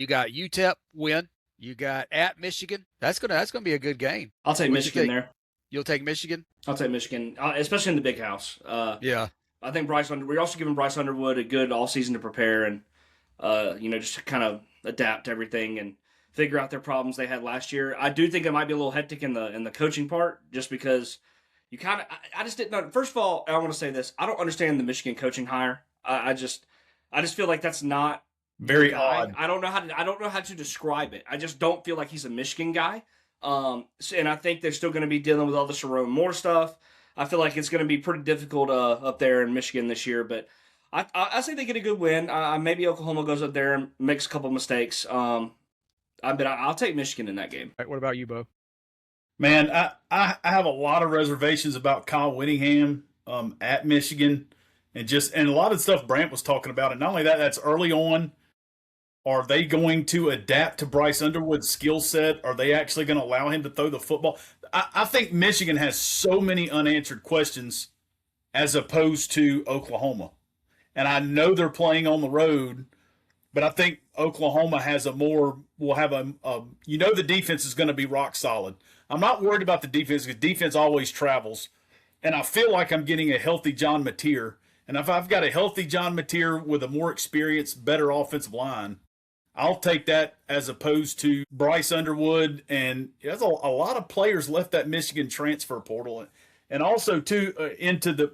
You got UTEP win. You got at Michigan. That's gonna be a good game. I'll take What'd you Michigan think? there. You'll take Michigan? I'll take Michigan, especially in the big house. Yeah. I think we're also giving Bryce Underwood a good all season to prepare and just to kind of adapt to everything and figure out their problems they had last year. I do think it might be a little hectic in the coaching part, just because you kind of I just didn't know. First of all, I want to say this: I don't understand the Michigan coaching hire. I just feel like that's not Very guy. odd. I don't know how to describe it. I just don't feel like he's a Michigan guy. And I think they're still going to be dealing with all the Sharon Moore stuff. I feel like it's going to be pretty difficult up there in Michigan this year, but I say they get a good win. Maybe Oklahoma goes up there and makes a couple mistakes. I'll take Michigan in that game. All right, what about you, Bo? Man, I have a lot of reservations about Kyle Whittingham at Michigan, and a lot of stuff Brant was talking about. And not only that, that's early on. Are they going to adapt to Bryce Underwood's skill set? Are they actually going to allow him to throw the football? I think Michigan has so many unanswered questions as opposed to Oklahoma. And I know they're playing on the road, but I think Oklahoma has the defense is going to be rock solid. I'm not worried about the defense because defense always travels. And I feel like I'm getting a healthy John Mateer. And if I've got a healthy John Mateer with a more experienced, better offensive line, I'll take that as opposed to Bryce Underwood. And there's a lot of players left that Michigan transfer portal. And also,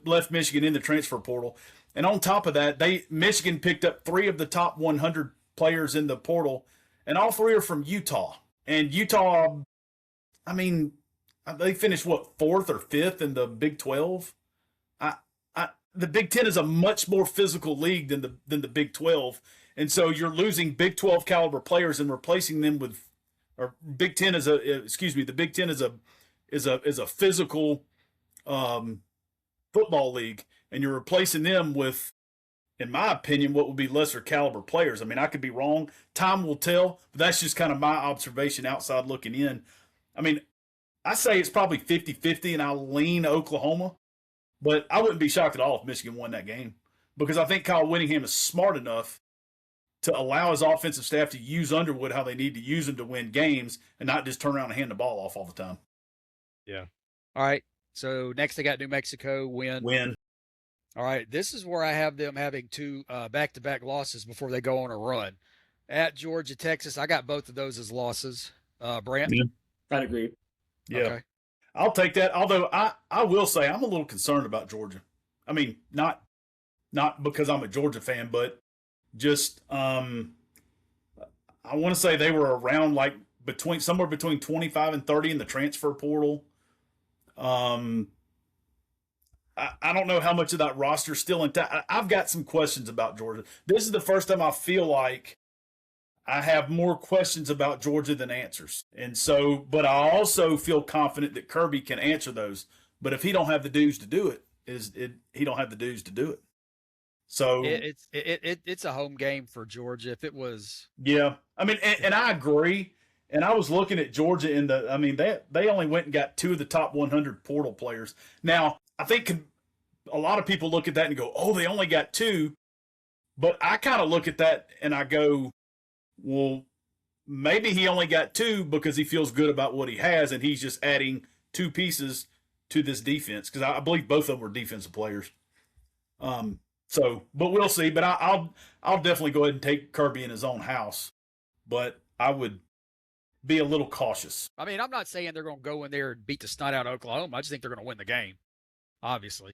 left Michigan in the transfer portal. And on top of that, Michigan picked up 3 of the top 100 players in the portal, and all 3 are from Utah. And Utah, I mean, they finished, 4th or 5th in the Big 12? The Big 10 is a much more physical league than the Big 12. And so you're losing Big 12 caliber players and replacing them with, or Big 10 is the Big 10 is a physical football league, and you're replacing them with, in my opinion, what would be lesser caliber players. I mean, I could be wrong. Time will tell, but that's just kind of my observation outside looking in. I mean, I say it's probably 50-50, and I'll lean Oklahoma, but I wouldn't be shocked at all if Michigan won that game because I think Kyle Whittingham is smart enough to allow his offensive staff to use Underwood how they need to use him to win games and not just turn around and hand the ball off all the time. Yeah. All right. So next they got New Mexico win. All right. This is where I have them having 2 back-to-back losses before they go on a run. At Georgia, Texas, I got both of those as losses. Brant? Yeah. I'd agree. Yeah. Okay. I'll take that. Although I will say I'm a little concerned about Georgia. I mean, not because I'm a Georgia fan, but just I want to say they were around somewhere between 25 and 30 in the transfer portal. I don't know how much of that roster is still intact. I've got some questions about Georgia. This is the first time I feel like I have more questions about Georgia than answers. And so, but I also feel confident that Kirby can answer those. But if he don't have the dues to do it, he don't have the dues to do it. So it's a home game for Georgia. If it was, yeah, I mean, and I agree. And I was looking at Georgia they only went and got 2 of the top 100 portal players. Now, I think a lot of people look at that and go, oh, they only got 2. But I kind of look at that and I go, well, maybe he only got 2 because he feels good about what he has and he's just adding 2 pieces to this defense because I believe both of them were defensive players. But we'll see. But I'll definitely go ahead and take Kirby in his own house. But I would be a little cautious. I mean, I'm not saying they're going to go in there and beat the snot out of Oklahoma. I just think they're going to win the game, obviously.